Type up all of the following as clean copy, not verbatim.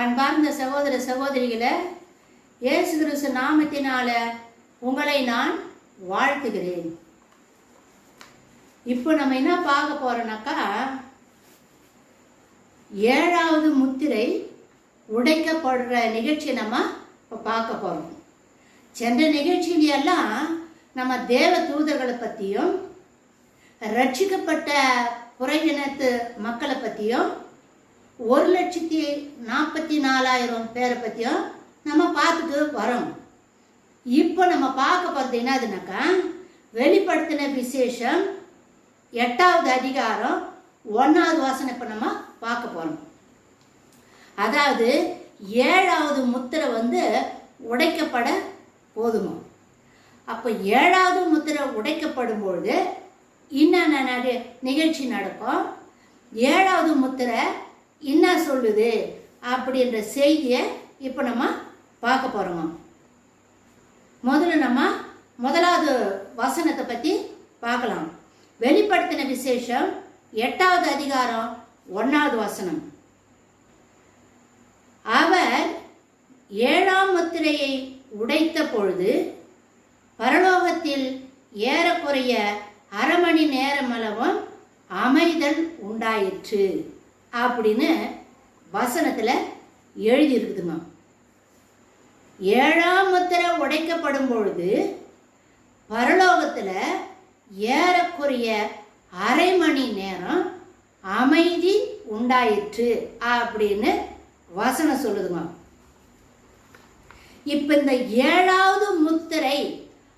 அன்பார்ந்த சகோதர சகோதரிகளை, இயேசு கிறிஸ்து நாமத்தினால உங்களை நான் வாழ்த்துகிறேன். இப்போ நம்ம என்ன பார்க்க போறோம்னாக்கா, 7வது முத்திரை உடைக்கப்படுற நிகழ்ச்சி நம்ம இப்போ பார்க்க போறோம். சென்ற நிகழ்ச்சியிலெல்லாம் நம்ம தேவ தூதர்களை பற்றியும் ரட்சிக்கப்பட்ட புறஜனத்து மக்களை பற்றியும் 1,44,000 பேரை பற்றியும் நம்ம பார்த்துட்டு வரோம். இப்போ நம்ம பார்க்க போகிறது என்னதுனாக்கா, வெளிப்படுத்தின விசேஷம் 8வது அதிகாரம் 1வது வசனம் இப்போ நம்ம பார்க்க போகிறோம். அதாவது 7வது முத்திரை உடைக்கப்பட போதுமா. அப்போ 7வது முத்திரை உடைக்கப்படும் பொழுது என்னென்ன நிகழ்ச்சி நடக்கும், 7வது முத்திரை என்ன சொல்லுது அப்படின்ற செய்தியை இப்போ நம்ம பார்க்க போகிறோமா. முதல்ல நம்ம 1வது வசனத்தை பற்றி பார்க்கலாம். வெளிப்படுத்தின விசேஷம் 8வது அதிகாரம் 1வது வசனம். அவர் 7ஆம் முத்திரையை உடைத்த பொழுது பரலோகத்தில் ஏறக்குறைய அரை மணி நேரமளவும் அமைதல் உண்டாயிற்று அப்படின்னு வசனத்தில் எழுதியிருக்குதுமா. 7ஆம் முத்திரை உடைக்கப்படும் பொழுது பரலோகத்தில் ஏறக்குறைய அரை மணி நேரம் அமைதி உண்டாயிற்று அப்படின்னு வசனம் சொல்லுதுமா. இப்போ இந்த 7வது முத்திரை,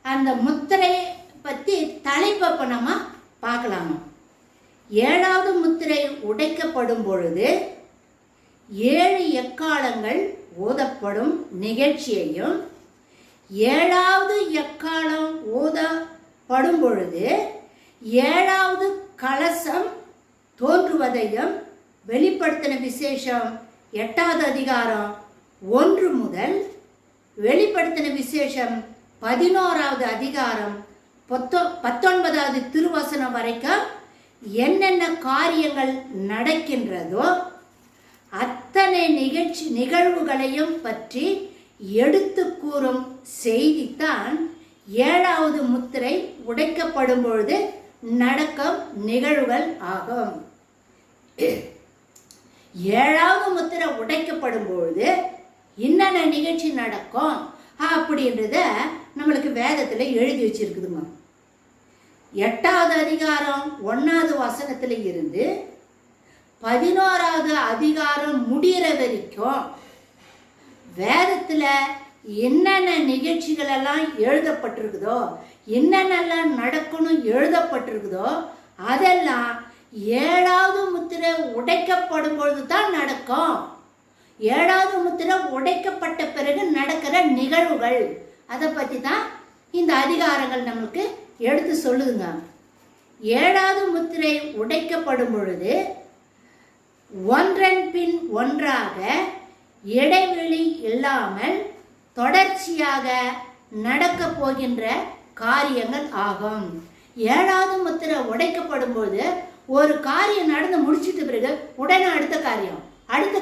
அந்த முத்திரை பற்றி தலைப்பை நம்ம பார்க்கலாமா. 7வது முத்திரை உடைக்கப்படும் பொழுது 7 எக்காலங்கள் ஊதப்படும் நிகழ்ச்சியையும், 7வது எக்காலம் ஊதப்படும் பொழுது 7வது கலசம் தோன்றுவதையும் வெளிப்படுத்தின விசேஷம் 8வது அதிகாரம் 1 முதல் வெளிப்படுத்தின விசேஷம் 11வது அதிகாரம் 19வது திருவசனம் வரைக்கும் என்னென்ன காரியங்கள் நடக்கின்றதோ அத்தனை நிகழ்வுகளையும் பற்றி எடுத்து கூறும் செய்தித்தான் 7வது முத்திரை உடைக்கப்படும் பொழுது நடக்கும் நிகழ்வுகள் ஆகும். 7வது முத்திரை உடைக்கப்படும் பொழுது என்னென்ன நிகழ்ச்சி நடக்கும் அப்படின்றத நம்மளுக்கு வேதத்தில் எழுதி வச்சிருக்குதுங்க. 8வது அதிகாரம் 1வது வசனத்தில் இருந்து 11வது அதிகாரம் முடிகிற வரைக்கும் வேதத்தில் என்னென்ன நிகழ்ச்சிகள் எல்லாம் எழுதப்பட்டிருக்குதோ, என்னென்னலாம் நடக்கணும் எழுதப்பட்டிருக்குதோ அதெல்லாம் 7வது முத்திரை உடைக்கப்படும் பொழுது தான் நடக்கும். 7வது முத்திரை உடைக்கப்பட்ட பிறகு நடக்கிற நிகழ்வுகள், அதை பற்றி தான் இந்த அதிகாரங்கள் நம்மளுக்கு எடுத்து சொல்லுதுங்க. 7வது முத்திரை உடைக்கப்படும் பொழுது ஒன்றன் பின் ஒன்றாக இடைவெளி இல்லாமல் தொடர்ச்சியாக நடக்க போகின்ற காரியங்கள் ஆகும். 7வது முத்திரை உடைக்கப்படும் போது ஒரு காரியம் நடந்து முடிச்சிட்ட பிறகு உடனே அடுத்த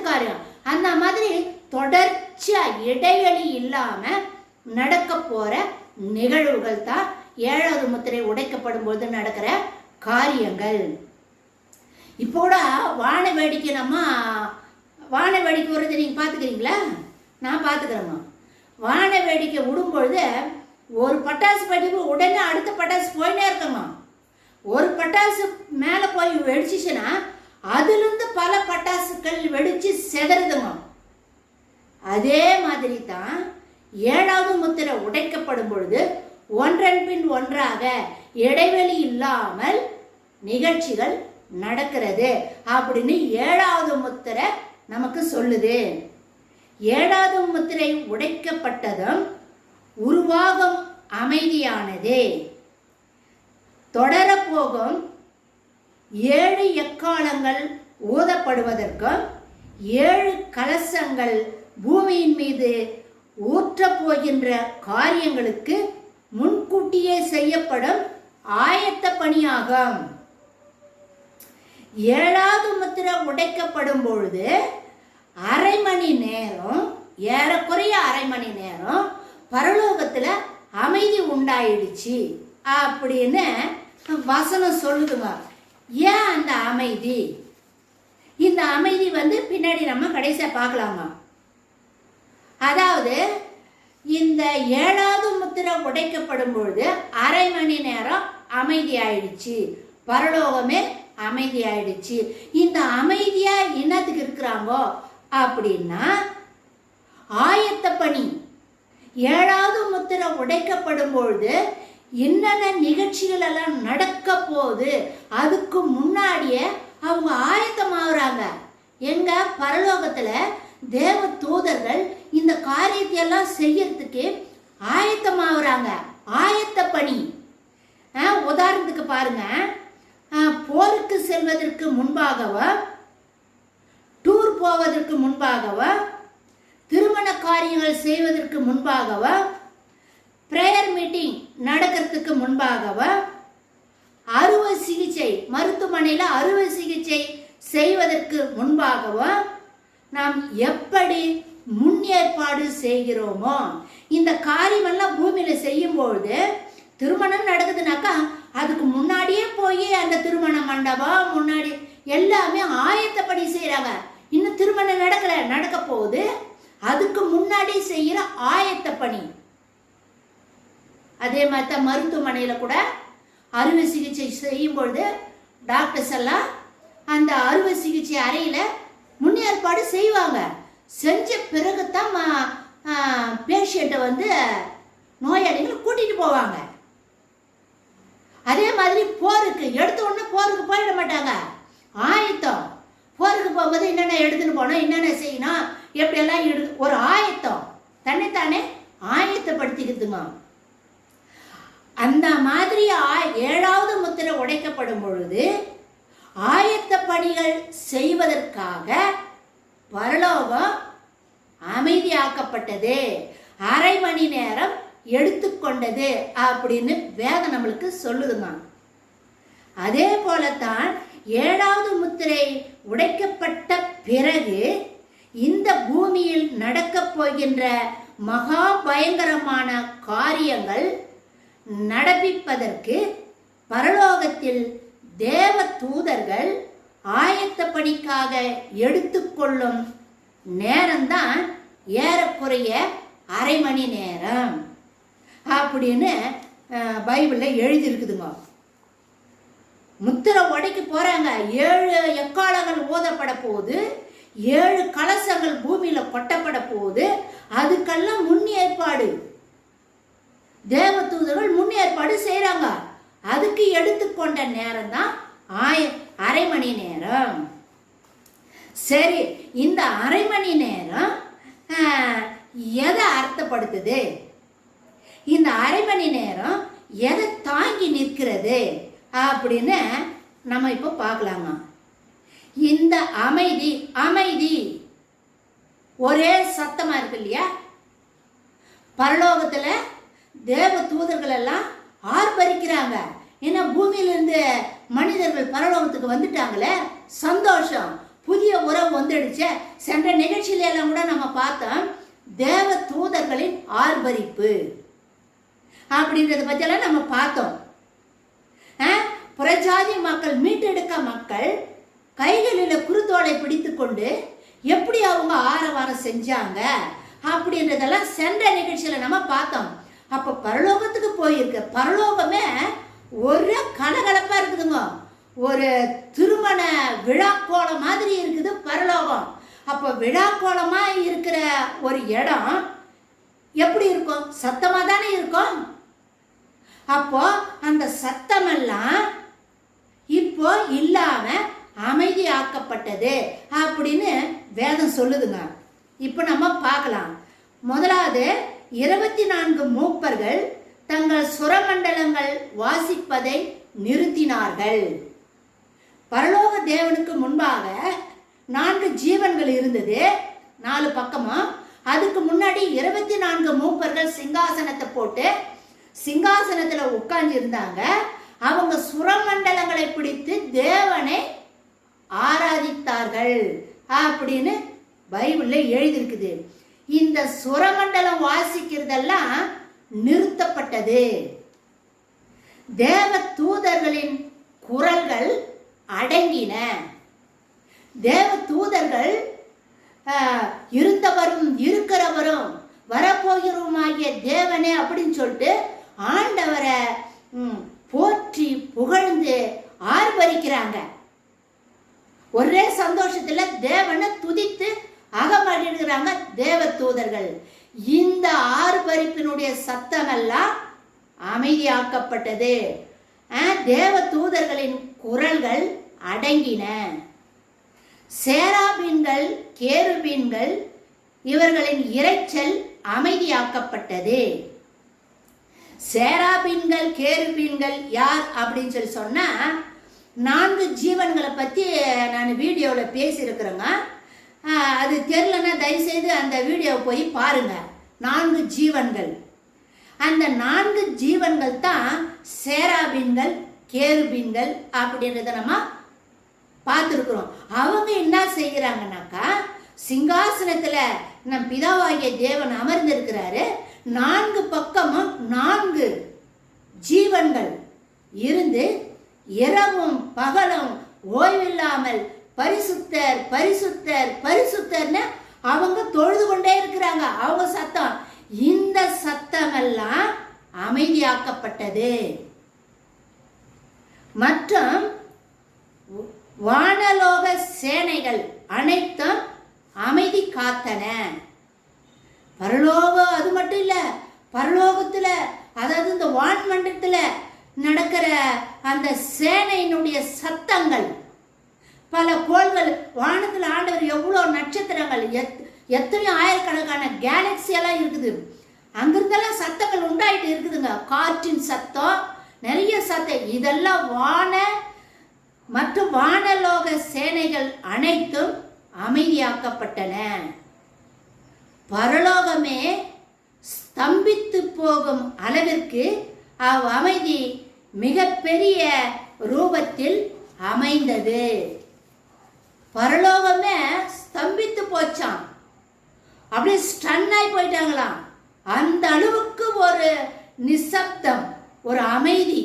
காரியம் அந்த மாதிரி தொடர்ச்சியா இடைவெளி இல்லாம நடக்க போற நிகழ்வுகள் தான் 7வது முத்திரை உடைக்கப்படும் போது நடக்கிற காரியங்கள். இப்போட வான வேடிக்கை வருது, நீங்க பாத்துக்கிறீங்களா? நான் பாத்துக்கிறேம்மா. வான வேடிக்கை விடும்பொழுது ஒரு பட்டாசு படிப்பு உடனே அடுத்த பட்டாசு போயினே இருக்கமா. ஒரு பட்டாசு மேலே போய் வெடிச்சிச்சுன்னா அதிலிருந்து பல பட்டாசுகள் வெடிச்சு செதறுதுமா. அதே மாதிரி தான் 7வது முத்திரை உடைக்கப்படும் பொழுது ஒன்றன் பின் ஒன்றாக இடைவெளி இல்லாமல் நிகழ்ச்சிகள் நடக்கிறது அப்படின்னு 7வது முத்திரை நமக்கு சொல்லுது. 7வது முத்திரை உடைக்கப்பட்டதும் உருவாகும் அமைதியானது தொடரப்போகும் 7 எக்காலங்கள் ஊதப்படுவதற்கும் 7 கலசங்கள் பூமியின் மீது ஊற்றப்போகின்ற காரியங்களுக்கு முன்கூட்டியே செய்யப்படும் ஆயத்த பணியாகும். 7வது முத்திரை உடைக்கப்படும் பொழுது அரை மணி நேரம், ஏறக்குறைய அரை மணி நேரம் பரலோகத்துல அமைதி உண்டாயிடுச்சு அப்படின்னு வசனம் சொல்லுதுங்க. ஏன் அந்த அமைதி? இந்த அமைதி பின்னாடி நம்ம கடைசியா பார்க்கலாமா. அதாவது இந்த 7வது முத்திரை உடைக்கப்படும் பொழுது அரை மணி நேரம் அமைதி ஆயிடுச்சு, பரலோகமே அமைதி ஆயிடுச்சு. இந்த அமைதியா என்னத்துக்கு இருக்கிறாங்க அப்படின்னா, ஆயத்த பணி. 7வது முத்திரை உடைக்கப்படும் பொழுது என்னென்ன நிகழ்ச்சிகள் எல்லாம் நடக்க போகுது அதுக்கு முன்னாடியே அவங்க ஆயத்தமாகறாங்க. எங்க பரலோகத்துல தேவ தூதர்கள் இந்த காரியத்தை எல்லாம் செய்யறதுக்கு ஆயத்தமாகறாங்க. ஆயத்த பணி. உதாரணத்துக்கு பாருங்க, போருக்கு செல்வதற்கு முன்பாகவோ, டூர் போவதற்கு முன்பாகவோ, திருமண காரியங்கள் செய்வதற்கு முன்பாகவோ, பிரேயர் மீட்டிங் நடக்கிறதுக்கு முன்பாகவோ, அறுவை சிகிச்சை மருத்துவமனையில் அறுவை சிகிச்சை செய்வதற்கு முன்பாகவோ நாம் எப்படி முன்னேற்பாடு செய்கிறோமோ, இந்த காரியமெல்லாம் பூமியில செய்யும்பொழுது, திருமணம் நடக்குதுனாக்கா அதுக்கு முன்னாடியே போய் அந்த திருமண மண்டபம் முன்னாடி எல்லாமே ஆயத்தப்படி செய்யறாங்க. இன்னும் திருமணம் நடக்க போகுது, அதுக்கு முன்னாடி செய்யற ஆயத்த பணி. அதே மாதிரி மருத்துவமனையில கூட அறுவை சிகிச்சை செய்யும் பொழுது டாக்டர்ஸ் எல்லாம் அந்த அறுவை சிகிச்சை அறையில முன்னேற்பாடு செய்வாங்க. செஞ்ச பிறகுதான் பேஷண்ட்டை நோயாளிகளை கூட்டிட்டு போவாங்க. அதே மாதிரி போருக்கு எடுத்த உடனே போருக்கு போயிட மாட்டாங்க. ஆயத்தம். போருக்கு போகும்போது என்னென்ன எடுத்துன்னு போனோம், என்னென்ன செய்யணும், எப்படியெல்லாம் ஒரு ஆயத்தம், தன்னைத்தானே ஆயத்தப்படுத்திக்கிட்டுங்க. அந்த மாதிரி 7வது முத்திரை உடைக்கப்படும் பொழுது ஆயத்த பணிகள் செய்வதற்காக பரலோகம் அமைதியாக்கப்பட்டது, அரை மணி நேரம் எடுத்துக்கொண்டது அப்படின்னு வேதம் நம்மளுக்கு சொல்லுதுங்க. அதே போலத்தான் 7வது முத்திரை உடைக்கப்பட்ட பிறகு இந்த பூமியில் நடக்கப் போகின்ற மகா பயங்கரமான காரியங்கள் நடப்பிப்பதற்கு பரலோகத்தில் தேவ தூதர்கள் ஆயத்த பணிக்காக எடுத்துக்கொள்ளும் நேரம்தான் ஏறக்குறைய அரை மணி நேரம் அப்படின்னு பைபிளில் எழுதியிருக்குதுங்க. முத்திரை உடைக்க போறாங்க. 7 எக்காலங்கள் ஓதப்பட போகுது, 7 கலசங்கள் பூமியில கொட்டப்பட போகுது. அதுக்கெல்லாம் முன்னேற்பாடு தேவ தூதர்கள் முன்னேற்பாடு செய்யறாங்க. அதுக்கு எடுத்துக்கொண்ட நேரம் தான் அரை மணி நேரம். சரி, இந்த அரை மணி நேரம் எதை அர்த்தப்படுத்துது? இந்த அரை மணி நேரம் எதை தாங்கி நிற்கிறது அப்படின்னு நம்ம இப்போ பார்க்கலாங்க. இந்த அமைதி அமைதி ஒரே சத்தமா இருக்கு இல்லையா? பரலோகத்துல தேவ தூதர்கள் எல்லாம் ஆர்ப்பரிக்கிறாங்க. ஏன்னா பூமியிலிருந்து மனிதர்கள் பரலோகத்துக்கு வந்துட்டாங்களே, சந்தோஷம், புதிய உறவு வந்துடுச்சு. சென்ற நிகழ்ச்சியில எல்லாம் கூட நம்ம பார்த்தோம் தேவ தூதர்களின் ஆர்ப்பரிப்பு அப்படின்றத பற்றியெல்லாம் நம்ம பார்த்தோம். புறஜாதி மக்கள், மீட்டெடுக்க மக்கள் கைகளில் குருத்தோலை பிடித்து கொண்டு எப்படி அவங்க ஆரவாரம் செஞ்சாங்க அப்படின்றதெல்லாம் சென்ற நிகழ்ச்சியில நம்ம பார்த்தோம். அப்ப பரலோகத்துக்கு போயிருக்க பரலோகமே ஒரு கலகலப்பா இருக்குதுங்க. ஒரு திருமண விழாக்கோல மாதிரி இருக்குது பரலோகம். அப்போ விழாக்கோலமா இருக்கிற ஒரு இடம் எப்படி இருக்கும்? சத்தமா தானே இருக்கும். அப்போ அந்த சத்தமெல்லாம் இப்போ இல்லாம அமைதி ஆக்கப்பட்டது அப்படின்னு வேதம் சொல்லுதுங்க. இப்போ நம்ம பார்க்கலாம். முதலாவது 24 மூப்பர்கள் தங்கள் சுரமண்டலங்கள் வாசிப்பதை நிறுத்தினார்கள். பரலோக தேவனுக்கு முன்பாக 4 ஜீவன்கள் இருந்தது, 4 பக்கமும். அதுக்கு முன்னாடி 24 மூப்பர்கள் சிங்காசனத்தை போட்டு சிங்காசனத்துல உட்கார்ந்து இருந்தாங்க. அவங்க சுரமண்டலங்களை பிடித்து தேவனை ஆராதித்தார்கள் அப்படின்னு பைபிளில் எழுதியிருக்குது. இந்த சுரமண்டலம் வாசிக்கிறதெல்லாம் நிறுத்தப்பட்டது. தேவ தூதர்களின் குரல்கள் அடங்கின. தேவ தூதர்கள் இருந்தவரும் இருக்கிறவரும் வரப்போகிறவருமாகிய தேவனே அப்படின்னு சொல்லிட்டு ஆண்டவரை போற்றி புகழ்ந்து ஆர்ப்பரிக்கிறாங்க. ஒரே சந்தோஷத்துல தேவனை துதித்து அகமகிழ்கிறாங்க தேவ தூதர்கள். இந்த ஆர்ப்பரிப்பினுடைய சத்தமெல்லாம் அமைதியாக்கப்பட்டது. தேவ தூதர்களின் குரல்கள் அடங்கின. சேராபீன்கள் கேருபீன்கள் இவர்களின் இரைச்சல் அமைதியாக்கப்பட்டது. சேராபீன்கள் கேருபீன்கள் யார் அப்படின்னு சொல்லி சொன்னா 4 ஜீவன்களை பற்றி நான் வீடியோவில் பேசியிருக்கிறேங்க. அது தெரியலன்னா தயவுசெய்து அந்த வீடியோவை போய் பாருங்க. 4 ஜீவன்கள். அந்த 4 ஜீவன்கள் தான் சேராபீன்கள் கேருபீன்கள் அப்படின்றத நம்ம பார்த்துருக்குறோம். அவங்க என்ன செய்கிறாங்கன்னாக்கா, சிங்காசனத்துல நம் பிதாவாகிய தேவன் அமர்ந்திருக்கிறாரு. 4 பக்கமும் 4 ஜீவன்கள் இருந்து இரவும் பகலும் ஓய்வில்லாமல் பரிசுத்தர் பரிசுத்தர் பரிசுத்தர்னு அவங்க தொழுது கொண்டே இருக்கிறாங்க. அவங்க சத்தம், இந்த சத்தமெல்லாம் அமைதியாக்கப்பட்டது. மற்றும் வானலோக சேனைகள் அனைத்தும் அமைதி காத்தன. பரலோகம் அது மட்டும் இல்ல, பரலோகத்துல அதாவது இந்த வான்மண்டலத்துல நடக்கிற அந்த சேனையினுடைய சத்தங்கள், பல கோள்கள், வானத்துல ஆண்டவர் எவ்வளோ நட்சத்திரங்கள், எத்தனையோ ஆயிரக்கணக்கான கேலக்சி எல்லாம் இருக்குது. அங்கிருந்தெல்லாம் சத்தங்கள் உண்டாயிட்டு இருக்குதுங்க. காற்றின் சத்தம், நிறைய சத்தம். இதெல்லாம் வான மற்றும் வானலோக சேனைகள் அனைத்தும் அமைதியாக்கப்பட்டன. பரலோகமே ஸ்தம்பித்து போகும் அளவிற்கு அமைதி மிகப்பெரிய ரூபத்தில் அமைந்தது. பரலோகமே ஸ்தம்பித்து போச்சான், அப்படியே ஸ்டன்னாய் போயிட்டாங்களாம். அந்த அளவுக்கு ஒரு நிசப்தம், ஒரு அமைதி.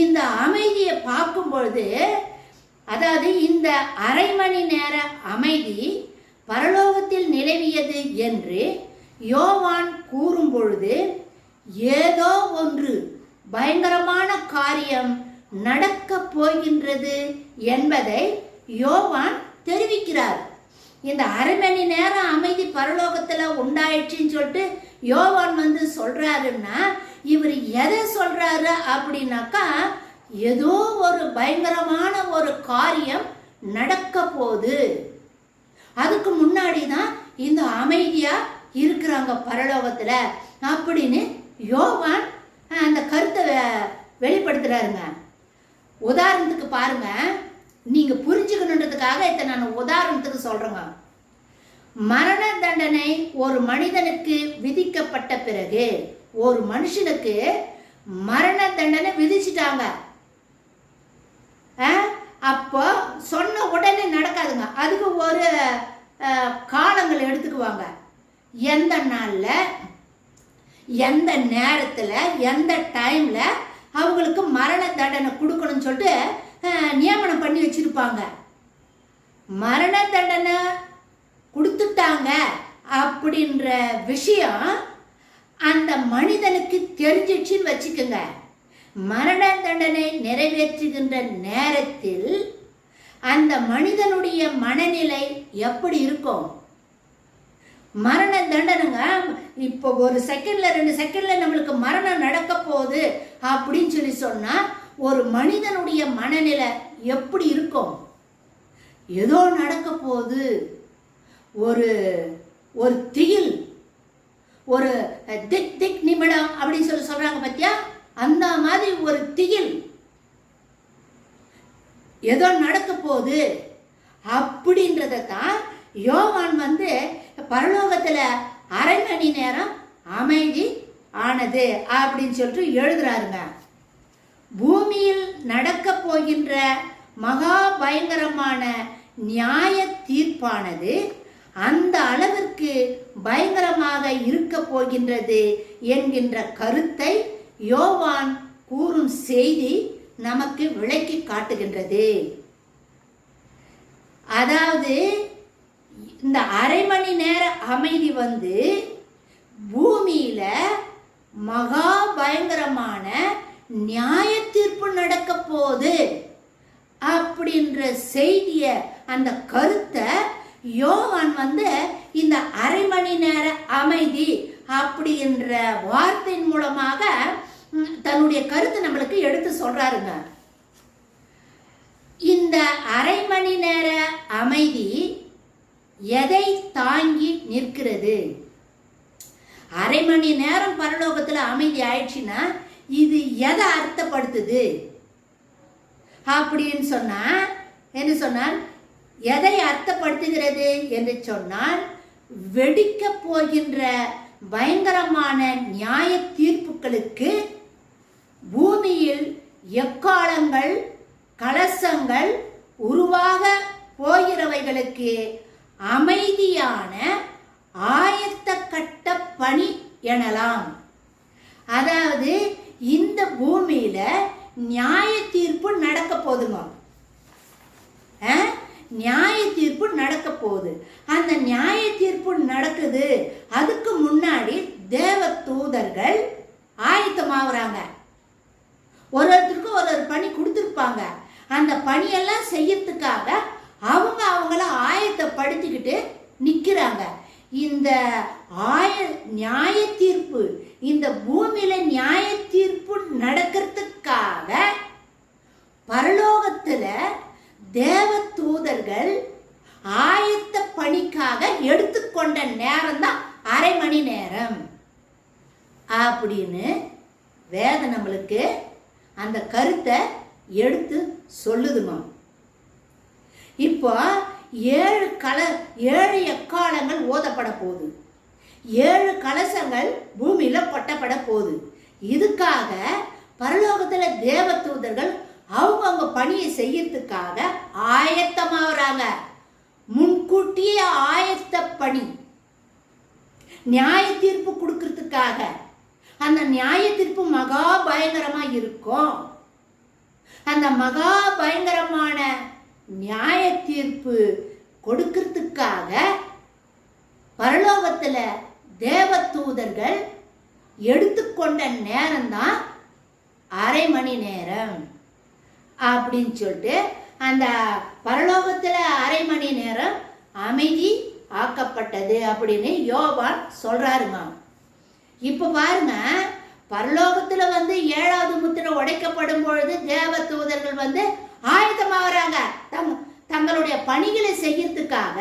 இந்த அமைதியை பார்க்கும் பொழுது, அதாவது இந்த அரை மணி நேர அமைதி பரலோகத்தில் நிலவியது என்று யோவான் கூறும் பொழுது, ஏதோ ஒன்று பயங்கரமான காரியம் நடக்க போகின்றது என்பதை யோவான் தெரிவிக்கிறார். இந்த அரை மணி நேரம் அமைதி பரலோகத்துல உண்டாயிடுச்சுன்னு சொல்லிட்டு யோவான் சொல்றாருன்னா, இவர் எதை சொல்றாரு அப்படின்னாக்கா, ஏதோ ஒரு பயங்கரமான ஒரு காரியம் நடக்க போகுது. அதுக்கு முன்னாடி தான் இந்த அமைதியா இருக்கிறாங்க பரலோகத்துல அப்படின்னு யோவான் அந்த கருத்தை வெளிப்படுத்துறாருங்க. உதாரணத்துக்கு பாருங்க, நீங்க புரிஞ்சுக்கணுன்றதுக்காக இதை நான் உதாரணத்துக்கு சொல்றேங்க. மரண தண்டனை ஒரு மனிதனுக்கு விதிக்கப்பட்ட பிறகு, ஒரு மனுஷனுக்கு மரண தண்டனை விதிச்சிட்டாங்க. அப்போ சொன்ன உடனே நடக்காதுங்க. அதுக்கு ஒரு காலங்கள் எடுத்துக்குவாங்க. எந்த நாள்ல, எந்த நேரத்துல, எந்த டைம்ல அவங்களுக்கு மரண தண்டனை கொடுக்கணும்னு சொல்லிட்டு நியமனம் பண்ணி வச்சிருப்பாங்க. மரண தண்டனை கொடுத்துட்டாங்க அப்படின்ற விஷயம் அந்த மனிதனுக்கு தெரிஞ்சிடுச்சுன்னு வச்சுக்கோங்க. மரண தண்டனை நிறைவேற்றுகின்ற நேரத்தில் அந்த மனிதனுடைய மனநிலை எப்படி இருக்கும்? மரண தண்டனைங்க, இப்போ ஒரு செகண்ட்ல 2 செகண்ட்ல நம்மளுக்கு மரணம் நடக்க போகுது அப்படின்னு சொல்லி சொன்னா ஒரு மனிதனுடைய மனநிலை எப்படி இருக்கும்? ஏதோ நடக்க போகுது, ஒரு ஒரு திகில், ஒரு திக் திக் நிமிடம் அப்படின்னு சொல்லி சொல்றாங்க பத்தியா, அந்த மாதிரி ஒரு திகில், ஏதோ நடக்க போகுது அப்படின்றத தான் யோவான் பரலோகத்துல அரை மணி நேரம் அமைதி ஆனது அப்படின்னு சொல்லிட்டு எழுதுறாருங்க. பூமியில் நடக்க போகின்ற மகா பயங்கரமான நியாய தீர்ப்பானது அந்த அளவிற்கு பயங்கரமாக இருக்க போகின்றது என்கின்ற கருத்தை யோவான் கூறும் செய்தி நமக்கு விளக்கி காட்டுகின்றது. அதாவது இந்த அரை மணி நேர அமைதி பூமியில மகா பயங்கரமான நியாய தீர்ப்பு நடக்க போகுது அப்படின்ற செய்திய அந்த கருத்தை யோவான் இந்த அரை மணி நேர அமைதி அப்படின்ற வார்த்தையின் மூலமாக தன்னுடைய கருத்தை நம்மளுக்கு எடுத்து சொல்றாருங்க. இந்த அரை மணி நேர அமைதி எதை தாங்கி நிற்கிறது? அரை மணி நேரம் பரலோகத்துல அமைதி ஆயிடுச்சுன்னா இது எதை அர்த்தப்படுத்துது அப்படின்னு சொன்னா என்ன சொன்னால் எதை அர்த்தப்படுத்துகிறது என்று சொன்னால் வெடிக்க போகின்ற பயங்கரமான நியாய தீர்ப்புகளுக்கு பூமியில் எக்காலங்கள் கலசங்கள் உருவாக போகிறவைகளுக்கு அமைதியான ஆயத்த கட்ட பணி எனலாம். அதாவது இந்த பூமியில நியாய தீர்ப்பு நடக்க போதுமா? நியாய தீர்ப்பு நடக்க போகுது. அந்த நியாய தீர்ப்பு நடக்குது. அதுக்கு முன்னாடி தேவ தூதர்கள் ஆயத்தமாகறாங்க. ஒருத்தருக்கும் ஒரு பணி கொடுத்துருப்பாங்க. அந்த பணியெல்லாம் செய்யறதுக்காக அவங்கள ஆயத்தப்படுத்திக்கிட்டு நிற்கிறாங்க. இந்த நியாய தீர்ப்பு இந்த பூமியில நியாய தீர்ப்பு நடக்கிறதுக்காக பரலோகத்துல தேவ தூதர்கள் ஆயத்த பணிக்காக எடுத்துக்கொண்ட நேரம் தான் அரை மணி நேரம் அப்படின்னு வேதம் நம்மளுக்கு அந்த கருத்தை எடுத்து சொல்லுதுமா. இப்போ 7 எக்காலங்கள் ஓதப்பட போகுது. 7 கலசங்கள் பூமியில கொட்டப்பட போகுது. இதுக்காக பரலோகத்துல தேவ தூதர்கள் அவங்க பணியை செய்யறதுக்காக ஆயத்தமாகறாங்க. முன்கூட்டியே ஆயத்த பணி நியாய தீர்ப்பு கொடுக்கறதுக்காக. அந்த நியாய தீர்ப்பு மகா பயங்கரமா இருக்கும். அந்த மகா பயங்கரமான நியாய தீர்ப்பு கொடுக்கறதுக்காக பரலோகத்துல தேவ தூதர்கள் எடுத்துக்கொண்ட நேரம் தான் அரை மணி நேரம் அப்படின்னு சொல்லிட்டு அந்த பரலோகத்துல அரை மணி நேரம் அமைதி ஆக்கப்பட்டது அப்படின்னு யோவான் சொல்றாருங்க. இப்ப பாருங்க, பரலோகத்துல 7வது முத்திரை உடைக்கப்படும் பொழுது தேவ தூதர்கள் ஆயத்தமாகறாங்க. தங்களுடைய பணிகளை செய்யறதுக்காக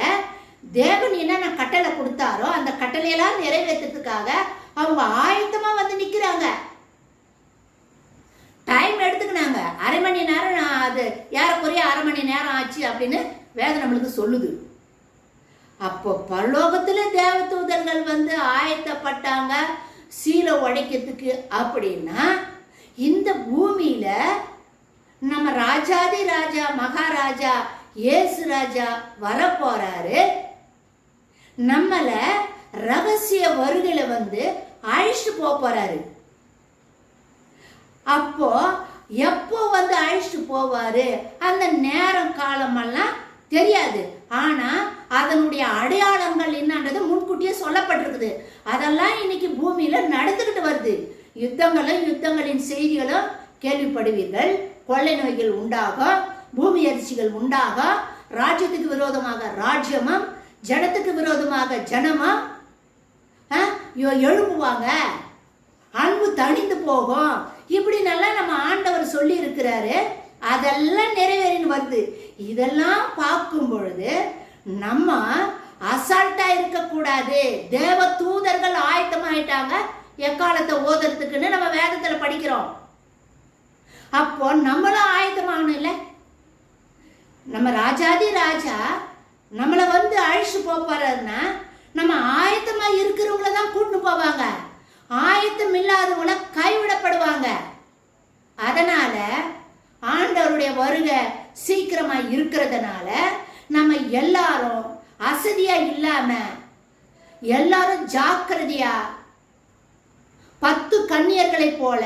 தேவன் என்னென்ன கட்டளை கொடுத்தாரோ அந்த கட்டளையெல்லாம் நிறைவேற்றத்துக்காக அவங்க ஆயத்தமா நிக்கிறாங்க. டைம் எடுத்துக்கினாங்க. அரை மணி நேரம், அது ஏறக்குறைய அரை மணி நேரம் ஆச்சு அப்படின்னு வேதம் நம்மளுக்கு சொல்லுது. அப்போ பரலோகத்துல தேவ தூதர்கள் ஆயத்தப்பட்டாங்க சீலை உடைக்கிறதுக்கு. அப்படின்னா இந்த பூமியில நம்ம ராஜாதி ராஜா மகாராஜா இயேசு ராஜா வரப்போறாரு. நம்மள ரகசிய வருகையில அழிச்சு போறாரு. அப்போ எப்போ அழிச்சு போவாரு அந்த நேரம் காலமெல்லாம் தெரியாது. ஆனா அதனுடைய அடையாளங்கள் என்னன்றது முன்கூட்டியே சொல்லப்பட்டிருக்குது. அதெல்லாம் இன்னைக்கு பூமியில நடந்துகிட்டு வருது. யுத்தங்களின் செய்திகளும் கேள்விப்படுவீர்கள். கொள்ளை நோய்கள் உண்டாகும், பூமி அதிர்ச்சிகள் உண்டாகும், ராஜ்யத்துக்கு விரோதமாக ராஜ்யமும் ஜனத்துக்கு விரோதமாக ஜனமும் எழுப்புவாங்க, அன்பு தணிந்து போகும். இப்படி நல்லா நம்ம ஆண்டவர் சொல்லி இருக்கிறாரு. அதெல்லாம் நிறைவேறின்னு வருது. இதெல்லாம் பார்க்கும் பொழுது நம்ம அசால்ட்டா இருக்க கூடாது. தேவ தூதர்கள் ஆயத்தமாயிட்டாங்க எக்காலத்தை ஓதுறதுக்குன்னு நம்ம வேதத்துல படிக்கிறோம். அப்போ நம்மளும் ஆயத்தமாகணும் இல்ல? நம்ம ராஜாதி ராஜா நம்மளை அழிச்சு போறாருன்னா நம்ம ஆயத்தமா இருக்கிறவங்கள தான் கூட்டு போவாங்க. ஆயத்தம் இல்லாதவங்கள கைவிடப்படுவாங்க. அதனால ஆண்டவருடைய வருகை சீக்கிரமா இருக்கிறதுனால நம்ம எல்லாரும் அசதியா இல்லாம எல்லாரும் ஜாக்கிரதையா 10 கன்னியர்களை போல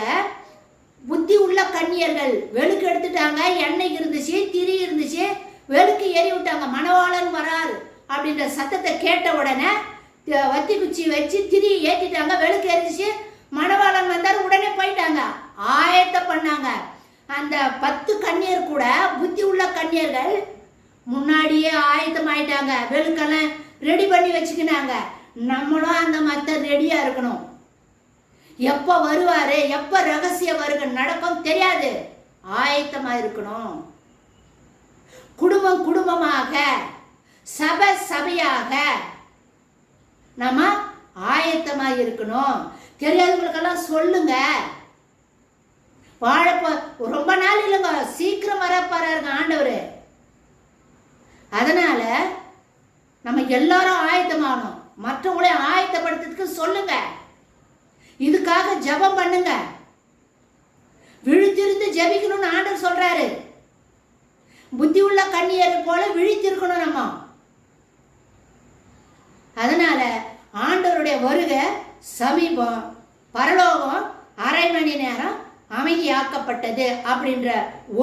புத்தி உள்ள கன்னியர்கள் வெளுக்கு எடுத்துட்டாங்க. எண்ணெய் இருந்துச்சு, திரி இருந்துச்சு, வெளுக்கு ஏறி விட்டாங்க. மணவாளன் வராரு அப்படின்ற சத்தத்தை கேட்ட உடனே வத்தி குச்சி வச்சு திரி ஏற்றிட்டாங்க. வெளுக்கு எரிஞ்சிச்சு, மணவாளன் வந்தார். உடனே போயிட்டாங்க, ஆயத்தம் பண்ணாங்க. அந்த 10 கன்னியர் கூட புத்தி உள்ள கன்னியர்கள் முன்னாடியே ஆயத்தம் ஆயிட்டாங்க. வெளுக்கெல்லாம் ரெடி பண்ணி வச்சுக்கினாங்க. நம்மளும் அந்த மத்த ரெடியா இருக்கணும். எப்ப வருவாரு, எப்ப ரகசிய வருகை நடக்கும் தெரியாது. ஆயத்தமா இருக்கணும். குடும்பம் குடும்பமாக, சபை சபையாக நம்ம ஆயத்தமா இருக்கணும். தெரியாதவங்களுக்கெல்லாம் சொல்லுங்க. வாழப்ப ரொம்ப நாள் இல்லைங்க, சீக்கிரம் வரப்பாருங்க ஆண்டவர். அதனால நம்ம எல்லாரும் ஆயத்தமாகணும். மற்றவங்களே ஆயத்தப்படுத்துறதுக்கு சொல்லுங்க. இதுக்காக ஜெபம் பண்ணுங்க. விழித்திருந்து ஜெபிக்கணும்னு ஆண்டவர் சொல்றாரு. புத்தி உள்ள கன்னியர் போல விழித்திருக்கணும் நம்ம. அதனால ஆண்டவருடைய வருகை சமீபம். பரலோகம் அரை மணி நேரம் அமைதியாக்கப்பட்டது அப்படின்ற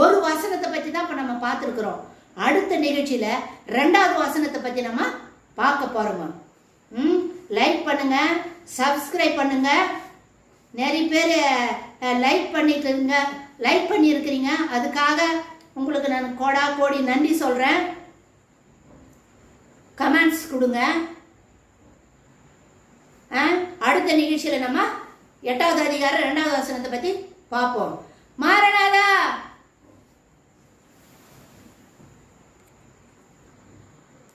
ஒரு வசனத்தை பத்தி தான் இப்ப நம்ம பார்த்துருக்கிறோம். அடுத்த நிகழ்ச்சியில 2வது வசனத்தை பத்தி நம்ம பார்க்க போறோம். லைக் பண்ணுங்க, சப்ஸ்கிரைப் பண்ணுங்க. நிறைய பேர் லைக் பண்ணியிருக்கிறீங்க. அதுக்காக உங்களுக்கு நான் கோடி நன்றி சொல்றேன். கமெண்ட்ஸ் கொடுங்க. அடுத்த நிகழ்ச்சியில நம்ம 8வது அதிகாரம் 2வது வசனத்தை பத்தி பார்ப்போம். மாரநாதா.